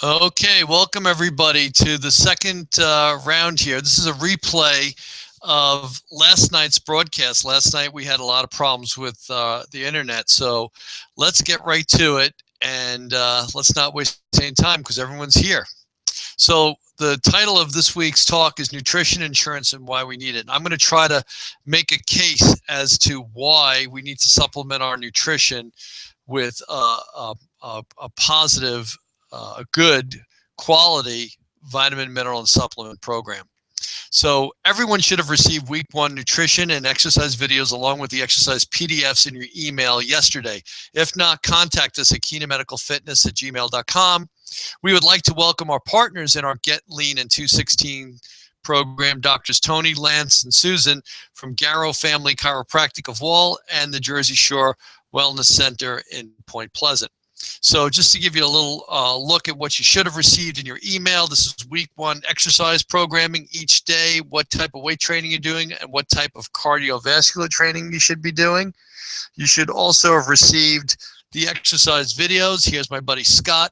Okay, welcome everybody to the second round here. This is a replay of last night's broadcast. Last night we had a lot of problems with the internet, so let's get right to it and let's not waste any time because everyone's here. So the title of this week's talk is Nutrition Insurance and Why We Need It. I'm going to try to make a case as to why we need to supplement our nutrition with a positive, a good quality vitamin, mineral, and supplement program. So everyone should have received week 1 nutrition and exercise videos along with the exercise PDFs in your email yesterday. If not, contact us at keenamedicalfitness@gmail.com. We would like to welcome our partners in our Get Lean in 216 program, Doctors Tony, Lance, and Susan from Garrow Family Chiropractic of Wall and the Jersey Shore Wellness Center in Point Pleasant. So just to give you a little look at what you should have received in your email, this is week 1 exercise programming each day, what type of weight training you're doing, and what type of cardiovascular training you should be doing. You should also have received the exercise videos. Here's my buddy Scott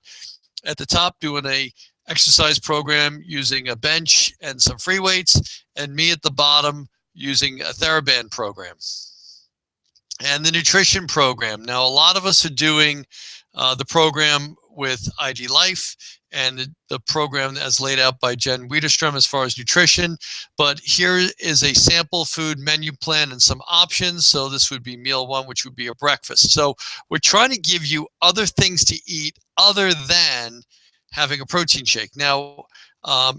at the top doing a exercise program using a bench and some free weights, and me at the bottom using a TheraBand program. And the nutrition program. Now, a lot of us are doing the program with ID Life and the program as laid out by Jen Wiederstrom as far as nutrition. But here is a sample food menu plan and some options. So this would be meal 1, which would be a breakfast. So we're trying to give you other things to eat other than having a protein shake. Now,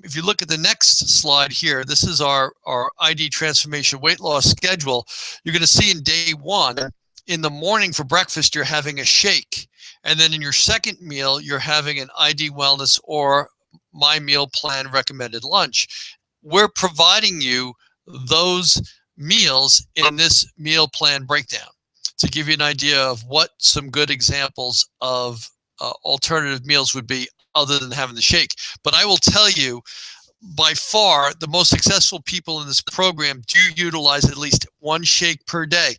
if you look at the next slide here, this is our ID Transformation weight loss schedule. You're going to see in day 1, in the morning for breakfast, you're having a shake. And then in your second meal, you're having an ID Wellness or My Meal Plan recommended lunch. We're providing you those meals in this meal plan breakdown to give you an idea of what some good examples of alternative meals would be other than having the shake. But I will tell you, by far, the most successful people in this program do utilize at least 1 shake per day.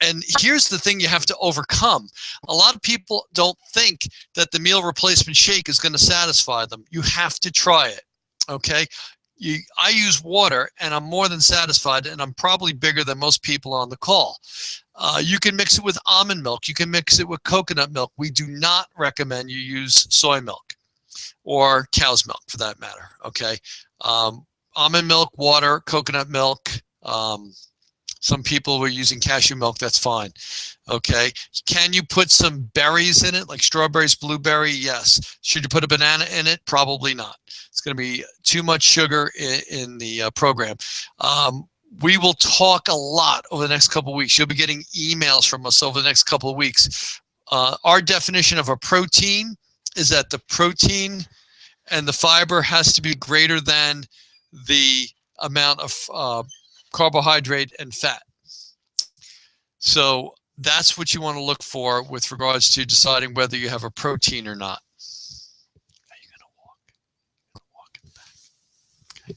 And here's the thing you have to overcome. A lot of people don't think that the meal replacement shake is going to satisfy them. You have to try it, okay? I use water, and I'm more than satisfied, and I'm probably bigger than most people on the call. You can mix it with almond milk. You can mix it with coconut milk. We do not recommend you use soy milk or cow's milk for that matter, okay? Almond milk, water, coconut milk. Some people were using cashew milk, that's fine, okay? Can you put some berries in it, like strawberries, blueberry? Yes. Should you put a banana in it? Probably not. It's going to be too much sugar in the program. We will talk a lot over the next couple of weeks. You'll be getting emails from us over the next couple of weeks. Our definition of a protein is that the protein and the fiber has to be greater than the amount of carbohydrate and fat. So that's what you want to look for with regards to deciding whether you have a protein or not. Are you going to walk in the back? Okay.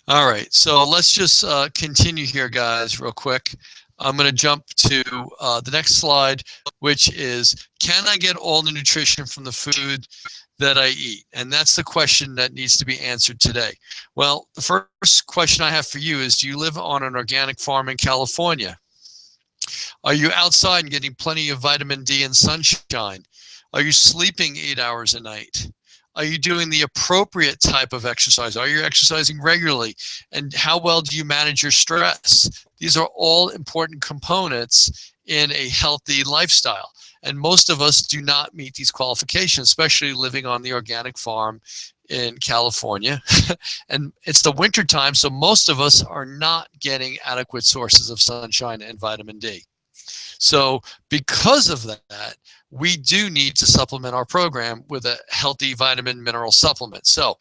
All right, so let's just continue here, guys, real quick. I'm going to jump to the next slide, which is, can I get all the nutrition from the food that I eat? And that's the question that needs to be answered today. Well, the first question I have for you is, do you live on an organic farm in California? Are you outside and getting plenty of vitamin D and sunshine? Are you sleeping 8 hours a night? Are you doing the appropriate type of exercise? Are you exercising regularly? And how well do you manage your stress? These are all important components in a healthy lifestyle. And most of us do not meet these qualifications, especially living on the organic farm in California. And it's the winter time, so most of us are not getting adequate sources of sunshine and vitamin D. So because of that, we do need to supplement our program with a healthy vitamin mineral supplement. So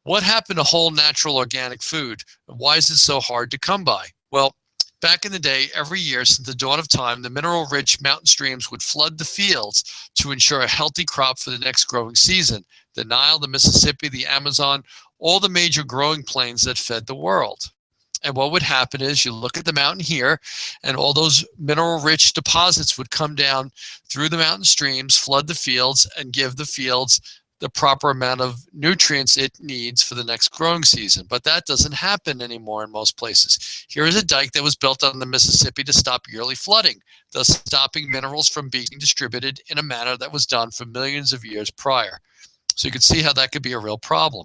what happened to whole natural organic food? Why is it so hard to come by? Well, back in the day, every year since the dawn of time, the mineral-rich mountain streams would flood the fields to ensure a healthy crop for the next growing season. The Nile, the Mississippi, the Amazon, all the major growing plains that fed the world. And what would happen is you look at the mountain here, and all those mineral-rich deposits would come down through the mountain streams, flood the fields, and give the fields the proper amount of nutrients it needs for the next growing season. But that doesn't happen anymore in most places. Here is a dike that was built on the Mississippi to stop yearly flooding, thus stopping minerals from being distributed in a manner that was done for millions of years prior. So you can see how that could be a real problem.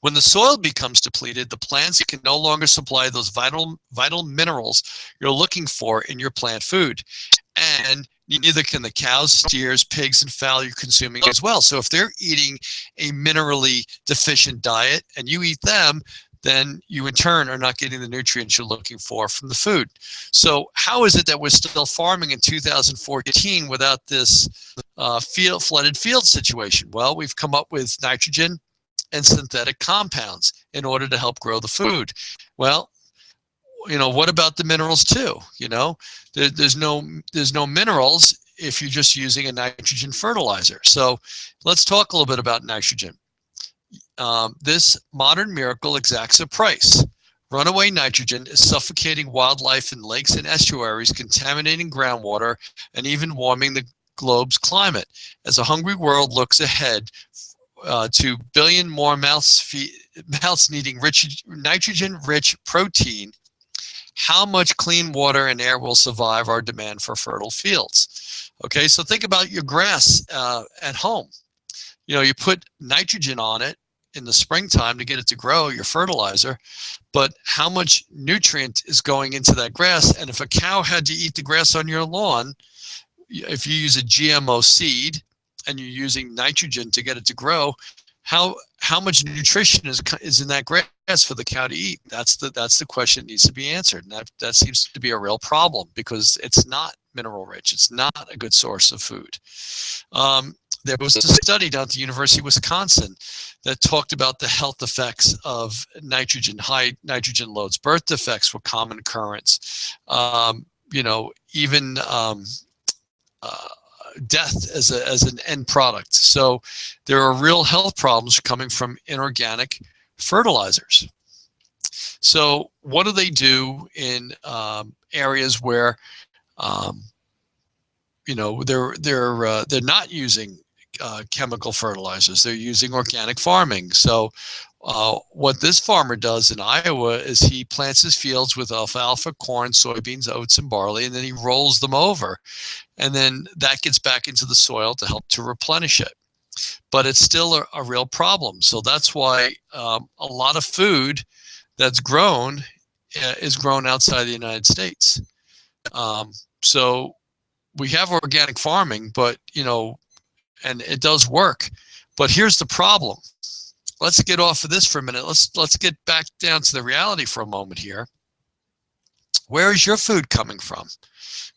When the soil becomes depleted, the plants can no longer supply those vital minerals you're looking for in your plant food. And neither can the cows, steers, pigs, and fowl you're consuming as well. So if they're eating a minerally deficient diet and you eat them, then you in turn are not getting the nutrients you're looking for from the food. So how is it that we're still farming in 2014 without this flooded field situation? Well, we've come up with nitrogen and synthetic compounds in order to help grow the food. Well, what about the minerals too? There's no minerals if you're just using a nitrogen fertilizer. So let's talk a little bit about nitrogen. This modern miracle exacts a price. Runaway nitrogen is suffocating wildlife in lakes and estuaries, contaminating groundwater, and even warming the globe's climate. As a hungry world looks ahead to billion more mouths needing nitrogen-rich protein, how much clean water and air will survive our demand for fertile fields? Okay, so think about your grass at home. You put nitrogen on it in the springtime to get it to grow, your fertilizer, but how much nutrient is going into that grass? And if a cow had to eat the grass on your lawn, if you use a GMO seed and you're using nitrogen to get it to grow, how much nutrition is in that grass for the cow to eat? That's the question that needs to be answered. And that seems to be a real problem because it's not mineral rich. It's not a good source of food. There was a study down at the University of Wisconsin that talked about the health effects of high nitrogen loads. Birth defects were common occurrence. Even death as an end product. So there are real health problems coming from inorganic fertilizers. So what do they do in areas where they're not using chemical fertilizers? They're using organic farming. So what this farmer does in Iowa is he plants his fields with alfalfa, corn, soybeans, oats, and barley, and then he rolls them over. And then that gets back into the soil to help to replenish it. But it's still a real problem. So that's why a lot of food that's grown is grown outside the United States. So we have organic farming, but, and it does work. But here's the problem. Let's get off of this for a minute. Let's get back down to the reality for a moment here. Where is your food coming from?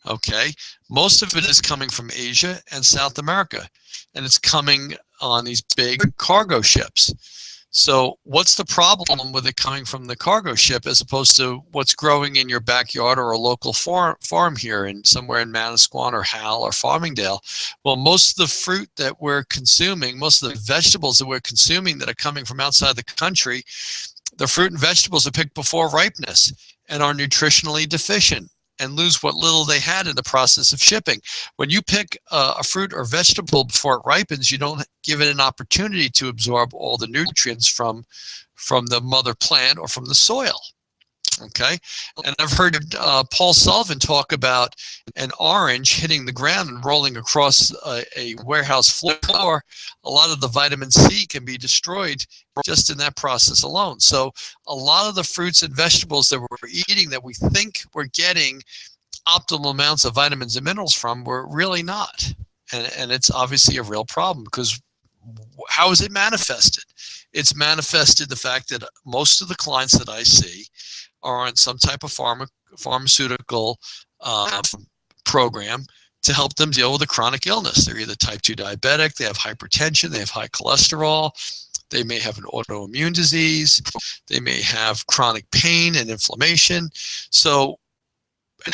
Okay, most of it is coming from Asia and South America, and it's coming on these big cargo ships. So what's the problem with it coming from the cargo ship as opposed to what's growing in your backyard or a local farm here somewhere in Manasquan or Howell or Farmingdale? Well, most of the fruit that we're consuming, most of the vegetables that we're consuming that are coming from outside the country, the fruit and vegetables are picked before ripeness and are nutritionally deficient and lose what little they had in the process of shipping. When you pick a fruit or vegetable before it ripens, you don't give it an opportunity to absorb all the nutrients from the mother plant or from the soil. Okay, and I've heard Paul Sullivan talk about an orange hitting the ground and rolling across a warehouse floor. A lot of the vitamin C can be destroyed just in that process alone. So a lot of the fruits and vegetables that we're eating that we think we're getting optimal amounts of vitamins and minerals from, we're really not. And it's obviously a real problem because how is it manifested? It's manifested the fact that most of the clients that I see are on some type of pharmaceutical program to help them deal with a chronic illness. They're either type 2 diabetic, they have hypertension, they have high cholesterol, they may have an autoimmune disease, they may have chronic pain and inflammation. So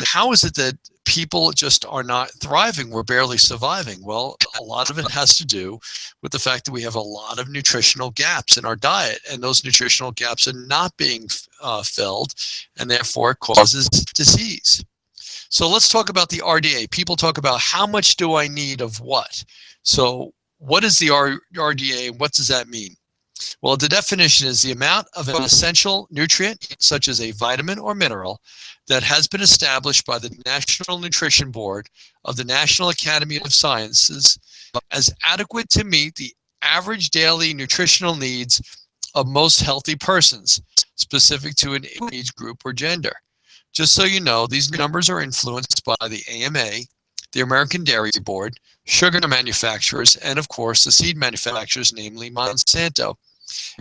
how is it that people just are not thriving? We're barely surviving. Well, a lot of it has to do with the fact that we have a lot of nutritional gaps in our diet, and those nutritional gaps are not being filled, and therefore it causes disease. So let's talk about the RDA. People talk about how much do I need of what? So what is the RDA and what does that mean? Well, the definition is the amount of an essential nutrient, such as a vitamin or mineral, that has been established by the National Nutrition Board of the National Academy of Sciences as adequate to meet the average daily nutritional needs of most healthy persons, specific to an age group or gender. Just so you know, these numbers are influenced by the AMA, the American Dairy Board, sugar manufacturers, and of course the seed manufacturers, namely Monsanto.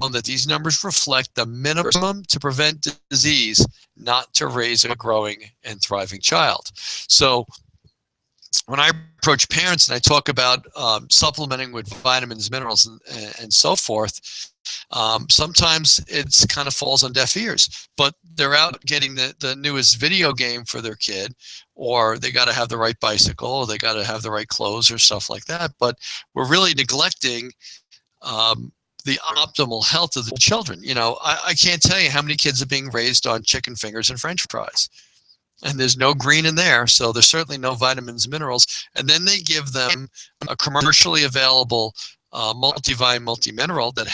And that these numbers reflect the minimum to prevent disease, not to raise a growing and thriving child. So when I approach parents and I talk about supplementing with vitamins, minerals, and so forth, sometimes it's kind of falls on deaf ears. But they're out getting the newest video game for their kid, or they got to have the right bicycle, or they got to have the right clothes or stuff like that. But we're really neglecting the optimal health of the children. You know, I can't tell you how many kids are being raised on chicken fingers and French fries. And there's no green in there, so there's certainly no vitamins, minerals. And then they give them a commercially available multivitamin, multimineral that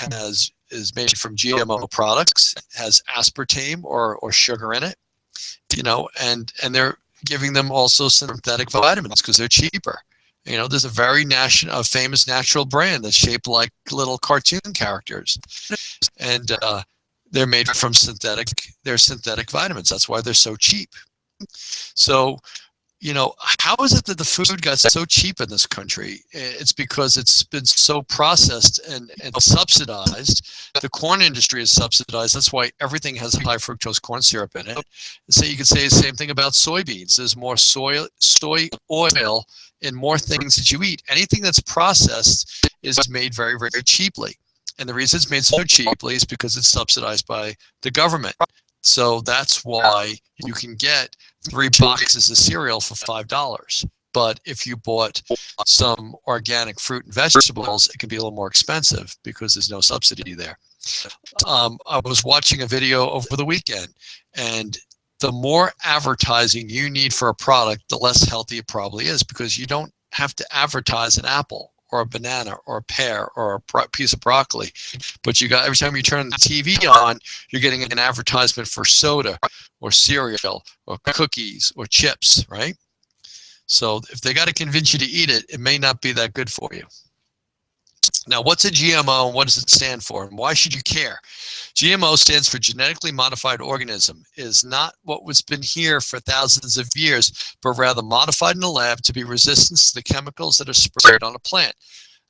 is made from GMO products, has aspartame or sugar in it, you know, and they're giving them also synthetic vitamins because they're cheaper. You know, there's a very famous natural brand that's shaped like little cartoon characters, and they're made from synthetic vitamins. That's why they're so cheap. So, you know, how is it that the food got so cheap in this country? It's because it's been so processed and subsidized. The corn industry is subsidized. That's why everything has high fructose corn syrup in it. So you could say the same thing about soybeans. There's more soy oil in more things that you eat. Anything that's processed is made very, very cheaply. And the reason it's made so cheaply is because it's subsidized by the government. So that's why you can get 3 boxes of cereal for $5. But if you bought some organic fruit and vegetables, it can be a little more expensive because there's no subsidy there. I was watching a video over the weekend, and the more advertising you need for a product, the less healthy it probably is, because you don't have to advertise an apple or a banana or a pear or a piece of broccoli. But you got, every time you turn the TV on, you're getting an advertisement for soda or cereal or cookies or chips, right? So if they got to convince you to eat it, it may not be that good for you. Now, what's a GMO and what does it stand for, and why should you care? GMO stands for genetically modified organism. It is not what was been here for thousands of years, but rather modified in the lab to be resistant to the chemicals that are sprayed on a plant.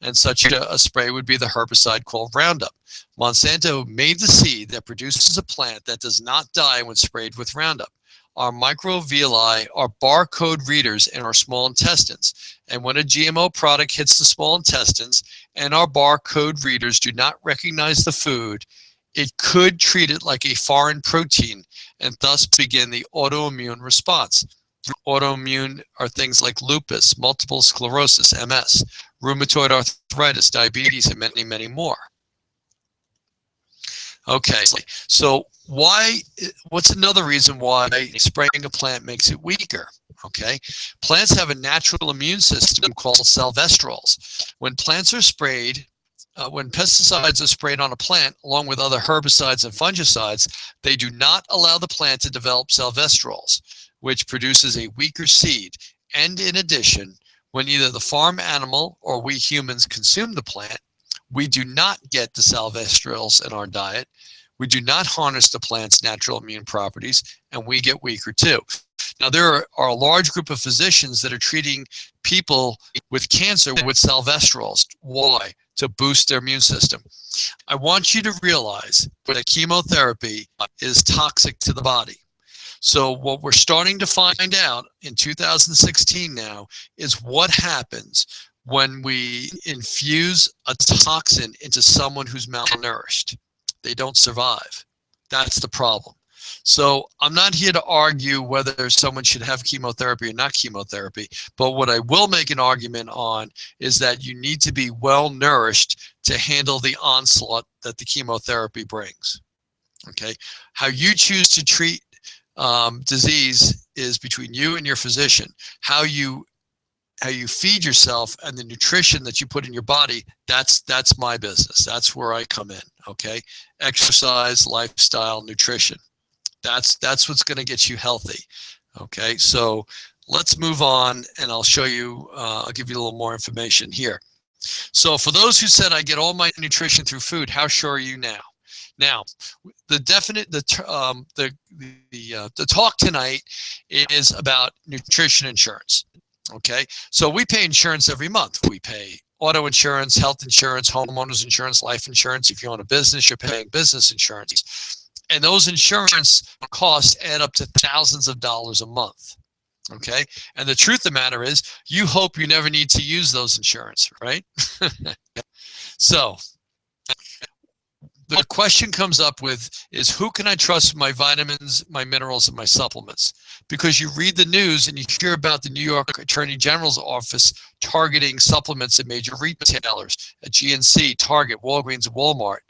And such a spray would be the herbicide called Roundup. Monsanto made the seed that produces a plant that does not die when sprayed with Roundup. Our microvilli are barcode readers in our small intestines. And when a GMO product hits the small intestines and our barcode readers do not recognize the food, it could treat it like a foreign protein and thus begin the autoimmune response. Autoimmune are things like lupus, multiple sclerosis, MS, rheumatoid arthritis, diabetes, and many, many more. Okay, so what's another reason why spraying a plant makes it weaker? Okay, plants have a natural immune system called salvestrols. When plants are sprayed, when pesticides are sprayed on a plant along with other herbicides and fungicides, they do not allow the plant to develop salvestrols, which produces a weaker seed. And in addition, when either the farm animal or we humans consume the plant, we do not get the salvestrols in our diet. We do not harness the plant's natural immune properties, and we get weaker too. Now, there are a large group of physicians that are treating people with cancer with salvestrols. Why? To boost their immune system. I want you to realize that chemotherapy is toxic to the body. So what we're starting to find out in 2016 now is what happens when we infuse a toxin into someone who's malnourished. They don't survive. That's the problem. So I'm not here to argue whether someone should have chemotherapy or not chemotherapy, but what I will make an argument on is that you need to be well nourished to handle the onslaught that the chemotherapy brings. Okay, how you choose to treat disease is between you and your physician. How you how you feed yourself and the nutrition that you put in your body, that's my business. That's where I come in, okay? Exercise, lifestyle, nutrition. That's what's going to get you healthy, okay? So let's move on, and I'll show you, I'll give you a little more information here. So for those who said I get all my nutrition through food, how sure are you now? Now, the talk tonight is about nutrition insurance. Okay, so we pay insurance every month. We pay auto insurance, health insurance, homeowners insurance, life insurance. If you own a business, you're paying business insurance. And those insurance costs add up to thousands of dollars a month. Okay, and the truth of the matter is, you hope you never need to use those insurance, right? So the question comes up with is, who can I trust my vitamins, my minerals, and my supplements? Because you read the news and you hear about the New York Attorney General's office targeting supplements at major retailers, at GNC, Target, Walgreens, and Walmart.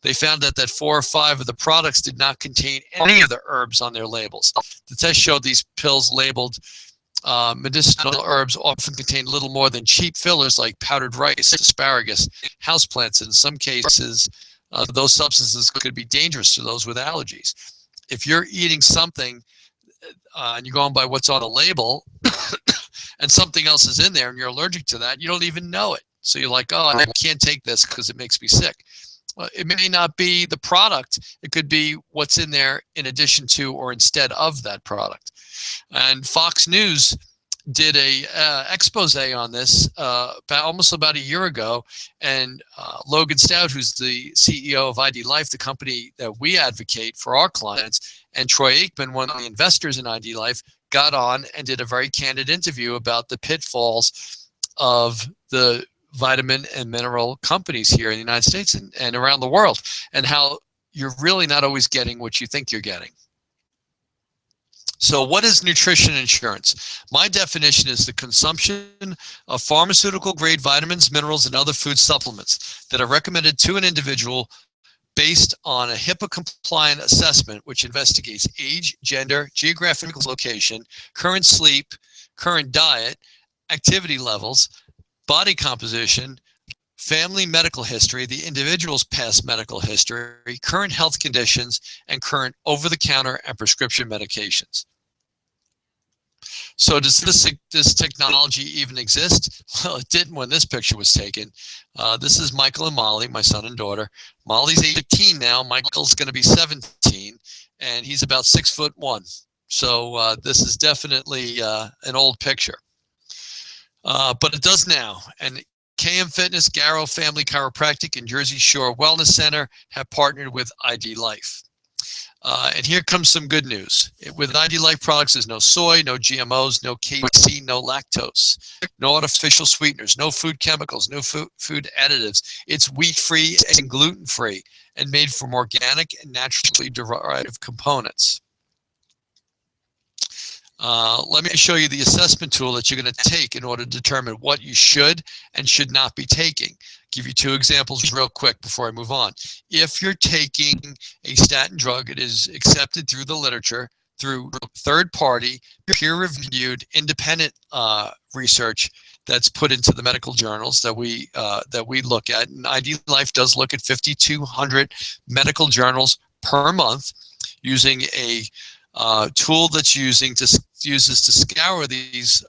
They found that 4 or 5 of the products did not contain any of the herbs on their labels. The test showed these pills labeled medicinal herbs often contain little more than cheap fillers like powdered rice, asparagus, houseplants. In some cases, those substances could be dangerous to those with allergies. If you're eating something and you're going by what's on the label and something else is in there and you're allergic to that, you don't even know it. So you're like, oh, I can't take this because it makes me sick. Well, it may not be the product. It could be what's in there in addition to or instead of that product. And Fox News did a expose on this almost about a year ago, and Logan Stout, who's the CEO of ID Life, the company that we advocate for our clients, and Troy Aikman, one of the investors in ID Life, got on and did a very candid interview about the pitfalls of the vitamin and mineral companies here in the United States and around the world, and how you're really not always getting what you think you're getting. So what is nutrition insurance? My definition is the consumption of pharmaceutical grade vitamins, minerals, and other food supplements that are recommended to an individual based on a HIPAA compliant assessment, which investigates age, gender, geographic location, current sleep, current diet, activity levels, body composition, family medical history, the individual's past medical history, current health conditions, and current over-the-counter and prescription medications. So does this technology even exist? Well, it didn't when this picture was taken. This is Michael and Molly, my son and daughter. Molly's 18 now. Michael's going to be 17, and he's about 6'1". So this is definitely an old picture. But it does now. And KM Fitness, Garrow Family Chiropractic, and Jersey Shore Wellness Center have partnered with ID Life. And here comes some good news. With ID Life products, there's no soy, no GMOs, no KC, no lactose, no artificial sweeteners, no food chemicals, no food additives. It's wheat-free and gluten-free and made from organic and naturally derived components. Let me show you the assessment tool that you're going to take in order to determine what you should and should not be taking. Give you 2 examples real quick before I move on. If you're taking a statin drug, it is accepted through the literature, through third-party, peer-reviewed, independent research that's put into the medical journals that we look at. And ID Life does look at 5,200 medical journals per month using a tool that's uses to scour these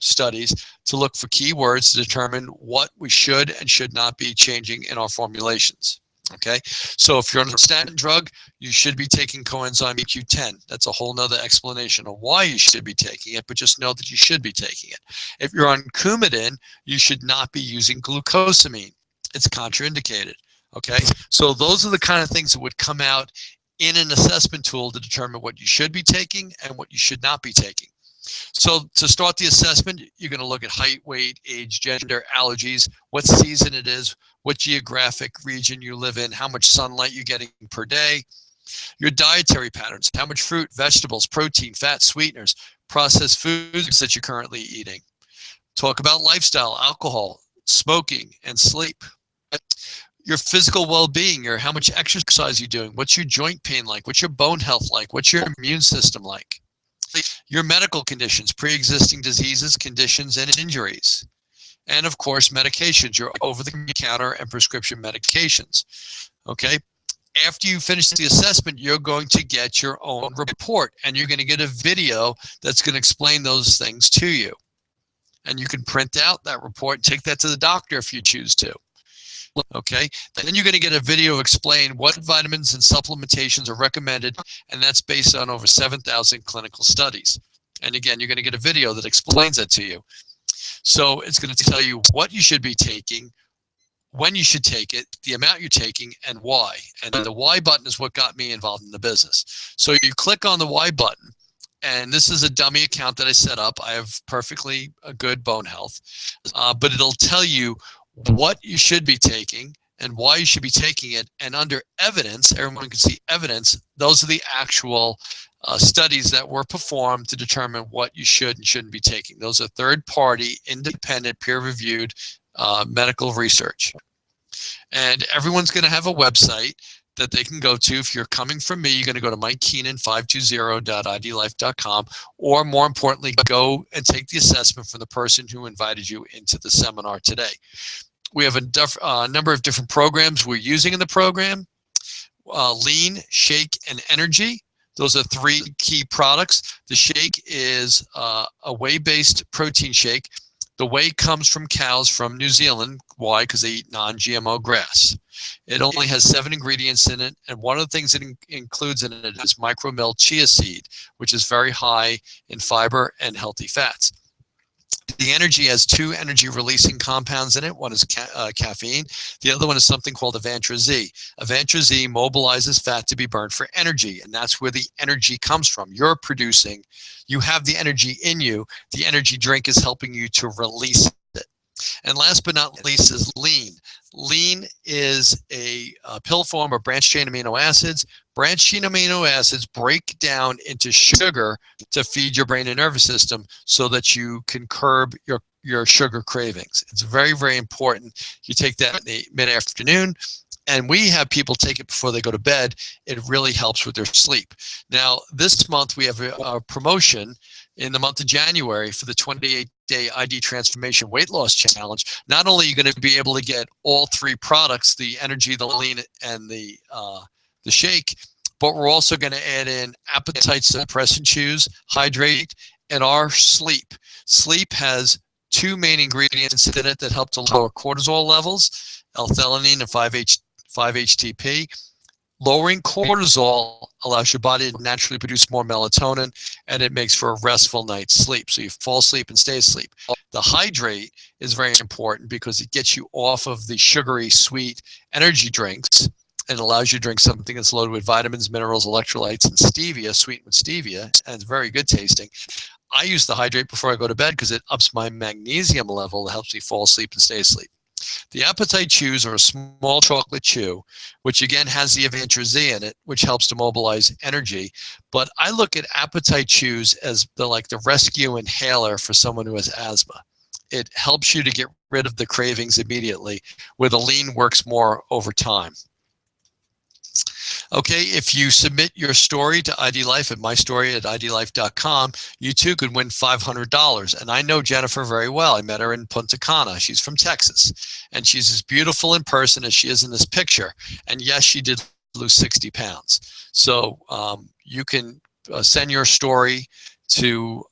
studies to look for keywords to determine what we should and should not be changing in our formulations. Okay, so if you're on a statin drug, you should be taking coenzyme Q10. That's a whole nother explanation of why you should be taking it, but just know that you should be taking it. If you're on Coumadin, you should not be using glucosamine. It's contraindicated. Okay, so those are the kind of things that would come out in an assessment tool to determine what you should be taking and what you should not be taking. So to start the assessment, you're going to look at height, weight, age, gender, allergies, what season it is, what geographic region you live in, how much sunlight you're getting per day, your dietary patterns, how much fruit, vegetables, protein, fat, sweeteners, processed foods that you're currently eating. Talk about lifestyle, alcohol, smoking, and sleep. Your physical well-being, how much exercise you're doing, what's your joint pain like, what's your bone health like, what's your immune system like. your medical conditions, pre-existing diseases, conditions, and injuries. And of course, medications, your over-the-counter and prescription medications. Okay. After you finish the assessment, you're going to get your own report, and you're going to get a video that's going to explain those things to you. And you can print out that report and take that to the doctor if you choose to. Okay, then you're going to get a video explain what vitamins and supplementations are recommended, and that's based on over 7,000 clinical studies. And again, you're going to get a video that explains that to you. So it's going to tell you what you should be taking, when you should take it, the amount you're taking, and why. And the why button is what got me involved in the business. So you click on the why button, and this is a dummy account that I set up. I have perfectly good bone health, but it'll tell you what you should be taking and why you should be taking it. And under evidence, everyone can see evidence. Those are the actual studies that were performed to determine what you should and shouldn't be taking. Those are third-party, independent, peer-reviewed medical research. And everyone's going to have a website that they can go to. If you're coming from me, you're going to go to mikekeenan520.idlife.com, or more importantly, go and take the assessment from the person who invited you into the seminar today. We have a number of different programs we're using in the program. Lean, Shake, and Energy. Those are 3 key products. The shake is a whey-based protein shake. The whey comes from cows from New Zealand. Why? Because they eat non-GMO grass. It only has 7 ingredients in it, and one of the things it includes in it is micromill chia seed, which is very high in fiber and healthy fats. The energy has 2 energy-releasing compounds in it. One is caffeine. The other one is something called Avantra Z. Avantra Z mobilizes fat to be burned for energy, and that's where the energy comes from. You're producing, you have the energy in you. The energy drink is helping you to release it. And last but not least is Lean. Lean is a pill form of branched-chain amino acids. Branched-chain amino acids break down into sugar to feed your brain and nervous system so that you can curb your sugar cravings. It's very, very important. You take that in the mid-afternoon, and we have people take it before they go to bed. It really helps with their sleep. Now, this month we have a promotion in the month of January for the 28-day ID Transformation Weight Loss Challenge. Not only are you going to be able to get all 3 products, the energy, the lean, and the shake, but we're also going to add in appetite suppressant chews, hydrate, and our sleep. Sleep has 2 main ingredients in it that help to lower cortisol levels, L-theanine and 5-HTP. Lowering cortisol allows your body to naturally produce more melatonin, and it makes for a restful night's sleep. So you fall asleep and stay asleep. The hydrate is very important because it gets you off of the sugary, sweet energy drinks and allows you to drink something that's loaded with vitamins, minerals, electrolytes, and stevia, sweetened with stevia, and it's very good tasting. I use the hydrate before I go to bed because it ups my magnesium level. It helps me fall asleep and stay asleep. The appetite chews are a small chocolate chew, which again has the Avantra Z in it, which helps to mobilize energy. But I look at appetite chews as the rescue inhaler for someone who has asthma. It helps you to get rid of the cravings immediately, where the lean works more over time. Okay, if you submit your story to ID Life at mystory@idlife.com, you too could win $500. And I know Jennifer very well. I met her in Punta Cana. She's from Texas, and she's as beautiful in person as she is in this picture. And yes, she did lose 60 pounds. So you can send your story to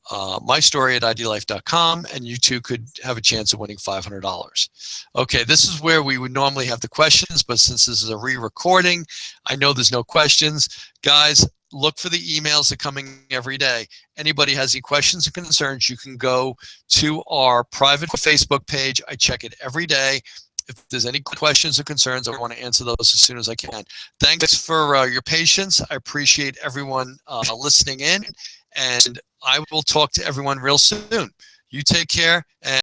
mystory@idlife.com, and you too could have a chance of winning $500. Okay, this is where we would normally have the questions, but since this is a re-recording, I know there's no questions. Guys, look for the emails that are coming every day. Anybody has any questions or concerns, you can go to our private Facebook page. I check it every day. If there's any questions or concerns, I want to answer those as soon as I can. Thanks for your patience. I appreciate everyone listening in, and I will talk to everyone real soon. You take care, and